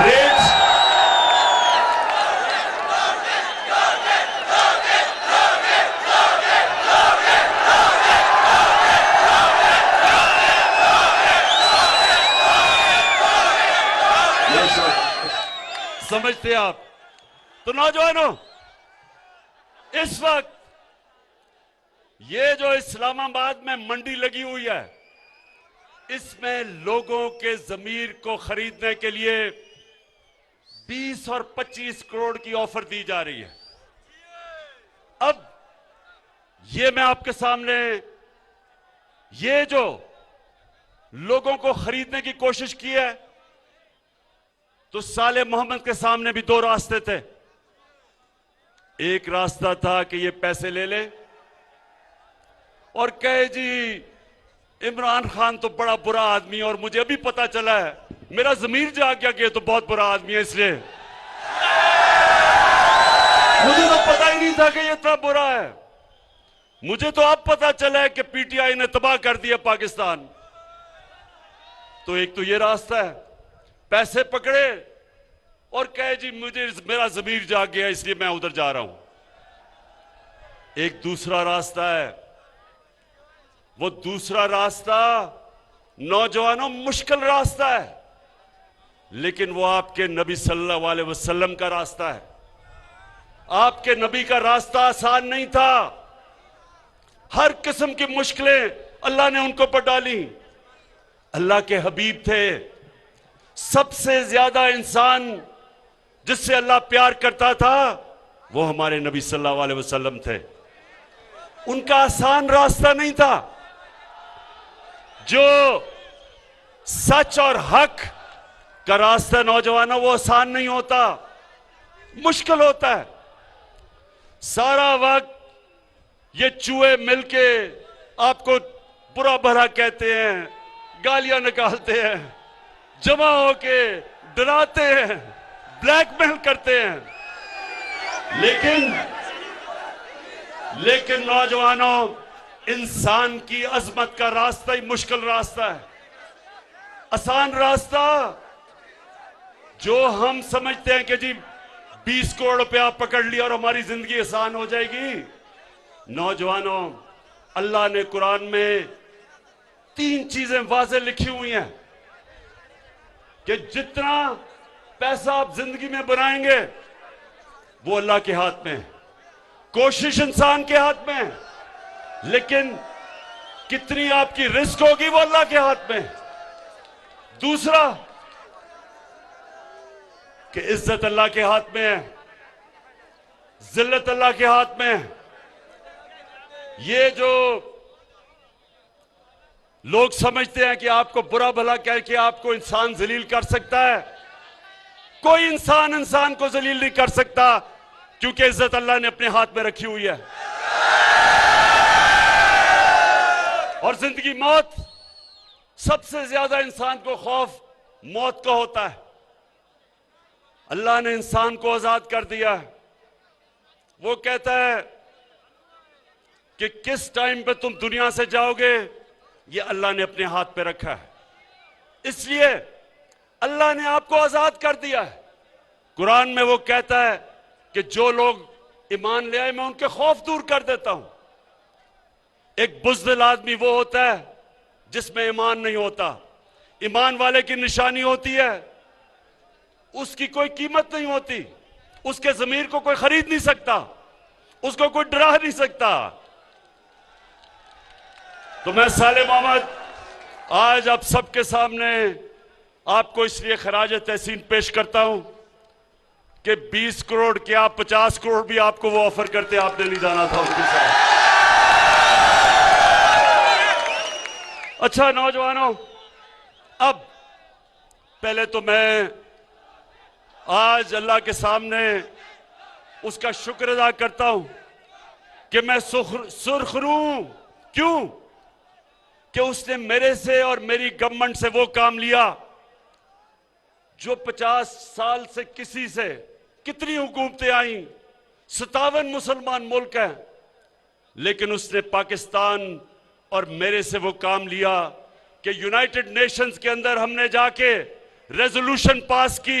Rates समझते आप? तो नौजवानों, इस वक्त ये जो इस्लामाबाद में मंडी लगी हुई है, इसमें लोगों के ज़मीर को खरीदने के लिए 20 और 25 करोड़ की ऑफर दी जा रही है। अब ये मैं आपके सामने ये जो लोगों को खरीदने की कोशिश की है, तो साले मोहम्मद के सामने भी दो रास्ते थे। एक रास्ता था कि ये पैसे ले ले और कहे जी इमरान खान तो बड़ा बुरा आदमी है, और मुझे अभी पता चला है, मेरा ज़मीर जाग गया कि ये तो बहुत बुरा आदमी है, इसलिए मुझे तो पता ही नहीं था कि ये इतना बुरा है। मुझे तो अब पता चला है कि पीटीआई ने तबाह कर दिया पाकिस्तान। तो एक तो ये रास्ता है, पैसे पकड़े और कहे जी मुझे मेरा ज़मीर जाग गया इसलिए मैं उधर जा रहा हूं। एक दूसरा रास्ता है, वो दूसरा रास्ता नौजवानों मुश्किल रास्ता है, लेकिन वो आपके नबी सल्लल्लाहु अलैहि वसल्लम का रास्ता है। आपके नबी का रास्ता आसान नहीं था, हर किस्म की मुश्किलें अल्लाह ने उनको पर डाली। अल्लाह के हबीब थे, सबसे ज्यादा इंसान जिससे अल्लाह प्यार करता था वो हमारे नबी सल्लल्लाहु अलैहि वसल्लम थे। उनका आसान रास्ता नहीं था। जो सच और हक का रास्ता नौजवानों वो आसान नहीं होता, मुश्किल होता है। सारा वक्त ये चूहे मिलके आपको बुरा भला कहते हैं, गालियां निकालते हैं, जमा होके डराते हैं, ब्लैकमेल करते हैं, लेकिन नौजवानों, इंसान की अजमत का रास्ता ही मुश्किल रास्ता है। आसान रास्ता जो हम समझते हैं कि जी 20 करोड़ रुपया पकड़ लिया और हमारी जिंदगी आसान हो जाएगी। नौजवानों, अल्लाह ने कुरान में 3 चीजें वाज़ेह लिखी हुई हैं कि जितना पैसा आप जिंदगी में बनाएंगे वो अल्लाह के हाथ में है, कोशिश इंसान के हाथ में है, लेकिन कितनी आपकी रिस्क होगी वो अल्लाह के हाथ में है। दूसरा कि इज्जत अल्लाह के हाथ में है, जिल्लत अल्लाह के हाथ में है। ये जो लोग समझते हैं कि आपको बुरा भला कह के आपको इंसान जलील कर सकता है, कोई इंसान को जलील नहीं कर सकता, क्योंकि इज्जत अल्लाह ने अपने हाथ में रखी हुई है। और जिंदगी मौत, सबसे ज्यादा इंसान को खौफ मौत का होता है। अल्लाह ने इंसान को आजाद कर दिया है। वो कहता है कि किस टाइम पे तुम दुनिया से जाओगे ये अल्लाह ने अपने हाथ पे रखा है, इसलिए अल्लाह ने आपको आजाद कर दिया है। कुरान में वो कहता है कि जो लोग ईमान ले आए मैं उनके खौफ दूर कर देता हूं। एक बुज़दिल आदमी वो होता है जिसमें ईमान नहीं होता। ईमान वाले की निशानी होती है उसकी कोई कीमत नहीं होती, उसके ज़मीर को कोई खरीद नहीं सकता, उसको कोई डरा नहीं सकता। तो मैं साले मोहम्मद आज आप सबके सामने आपको इसलिए खराज तहसीन पेश करता हूं कि 20 करोड़ क्या 50 करोड़ भी आपको वो ऑफर करते, आपने नहीं जाना था उनके साथ। अच्छा नौजवानों, अब पहले तो मैं आज अल्लाह के सामने उसका शुक्र अदा करता हूं कि मैं सुरखरू हूं। क्यों? कि उसने मेरे से और मेरी गवर्नमेंट से वो काम लिया जो 50 साल से किसी से, कितनी हुकूमतें आई, 57 मुसलमान मुल्क हैं, लेकिन उसने पाकिस्तान और मेरे से वो काम लिया कि यूनाइटेड नेशंस के अंदर हमने जाके रेजोल्यूशन पास की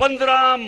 15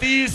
30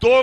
2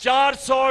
400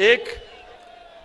1،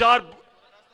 4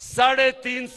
3.5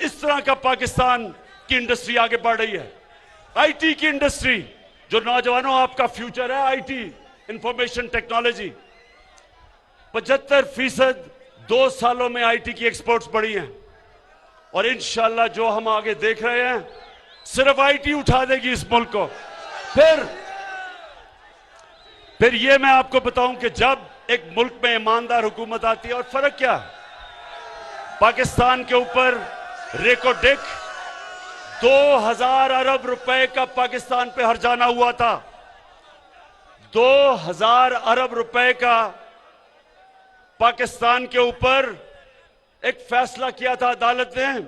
इस तरह का पाकिस्तान की इंडस्ट्री आगे बढ़ रही है। आईटी की इंडस्ट्री, जो नौजवानों आपका फ्यूचर है, आईटी, इंफॉर्मेशन टेक्नोलॉजी, 75% 2 सालों में आईटी की एक्सपोर्ट्स बढ़ी हैं। और इंशाल्लाह जो हम आगे देख रहे हैं, सिर्फ आईटी उठा देगी इस मुल्क को। फिर ये मैं आपको बताऊं कि जब एक मुल्क में ईमानदार हुकूमत आती है, और फर्क क्या है, पाकिस्तान के ऊपर रेको डेक 2000 अरब रुपए का पाकिस्तान पे हर्जाना हुआ था। 2000 अरब रुपए का पाकिस्तान के ऊपर एक फैसला किया था अदालत ने,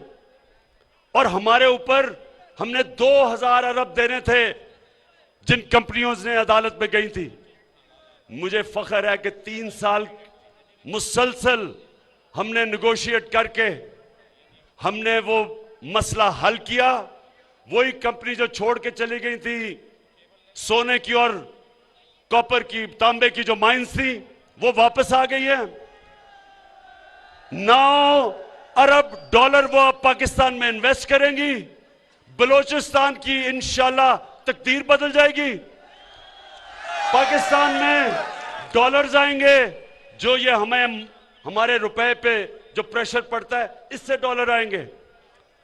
और हमारे ऊपर हमने 2000 अरब देने थे जिन कंपनियों ने अदालत में गई थी। मुझे फख्र है कि 3 साल मुसलसल हमने नेगोशिएट करके हमने वो मसला हल किया। वही कंपनी जो छोड़ के चली गई थी, सोने की और कॉपर की, तांबे की जो माइंस थी, वो वापस आ गई है। 9 अरब डॉलर वो अब पाकिस्तान में इन्वेस्ट करेंगी। बलोचिस्तान की इंशाल्लाह तकदीर बदल जाएगी। पाकिस्तान में डॉलर्स आएंगे, जो ये हमारे रुपए पे जो प्रेशर पड़ता है, इससे डॉलर आएंगे।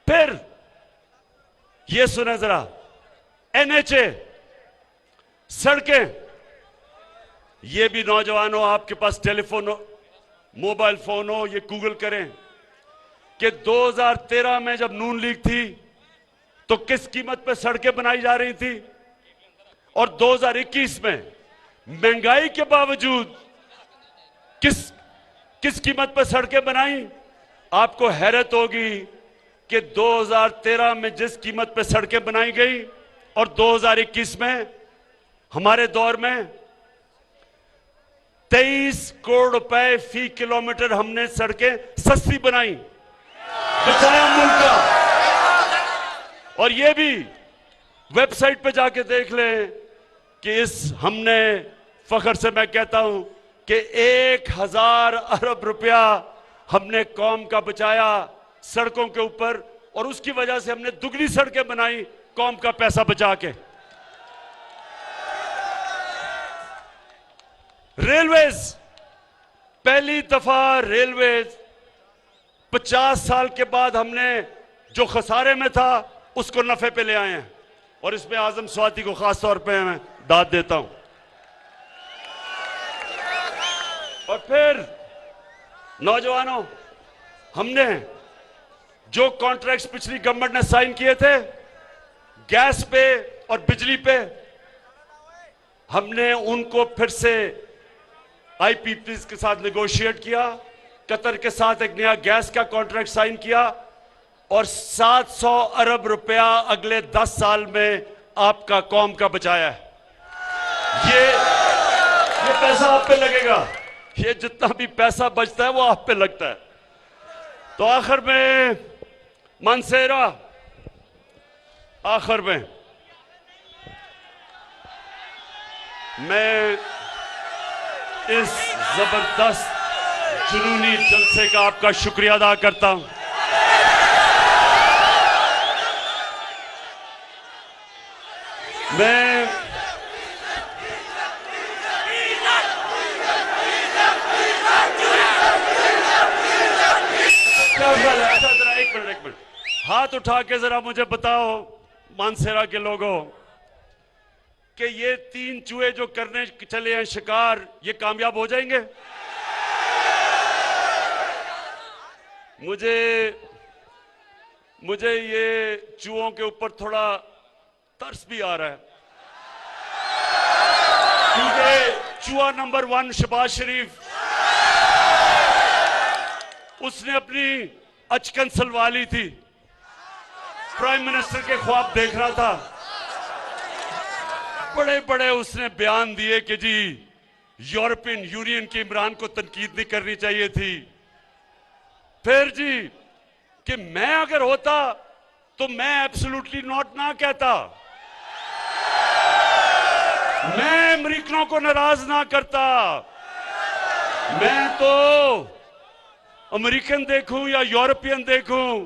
फिर ये सुने जरा, एनएचए, सड़कें, ये भी नौजवानों आपके पास टेलीफोन हो, मोबाइल फोन हो, ये गूगल करें कि 2013 में जब नून लीग थी तो किस कीमत पे सड़कें बनाई जा रही थी, और 2021 में महंगाई के बावजूद किस कीमत पे सड़कें बनाई। आपको हैरत होगी कि 2013 में जिस कीमत पे सड़कें बनाई गई और 2021 में हमारे दौर में 23 करोड़ रुपए फी किलोमीटर हमने सड़कें सस्ती बनाई, बचाया मुल्क का। और ये भी वेबसाइट पे जाके देख लें कि हमने फख्र से मैं कहता हूं कि 1000 अरब रुपया हमने कौम का बचाया सड़कों के ऊपर, और उसकी वजह से हमने दुगनी सड़कें बनाई कौम का पैसा बचा के। रेलवेज, पहली दफा रेलवेज 50 साल के बाद हमने जो खसारे में था उसको नफे पे ले आए हैं, और इसमें आजम स्वाति को खास तौर पे मैं दाद देता हूं। और फिर नौजवानों, हमने जो कॉन्ट्रैक्ट्स पिछली गवर्नमेंट ने साइन किए थे गैस पे और बिजली पे, हमने उनको फिर से आईपीपीज के साथ नेगोशिएट किया, कतर के साथ एक नया गैस का कॉन्ट्रैक्ट साइन किया, और 700 अरब रुपया अगले 10 साल में आपका कौम का बचाया है। ये पैसा आप पे लगेगा, ये जितना भी पैसा बचता है वो आप पे लगता है। तो आखिर में मानसेरा, आखिर में मैं इस जबरदस्त जुनूनी जलसे का आपका शुक्रिया अदा करता हूं। मैं एक मिनट, हाथ उठा के जरा मुझे बताओ मानसेरा के लोगों कि ये 3 चूहे जो करने चले हैं शिकार, ये कामयाब हो जाएंगे? मुझे ये चूहों के ऊपर थोड़ा तरस भी आ रहा है, क्योंकि चूहा नंबर 1 शहबाज शरीफ, उसने अपनी अचकन सलवा ली थी, प्राइम मिनिस्टर के ख्वाब देख रहा था, बड़े बड़े उसने बयान दिए कि जी यूरोपियन यूनियन के इमरान को तनकीद नहीं करनी चाहिए थी। फिर जी कि मैं अगर होता तो मैं एब्सोल्युटली नॉट ना कहता, मैं अमेरिकनों को नाराज ना करता, मैं तो अमेरिकन देखूं या यूरोपियन देखूं,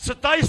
27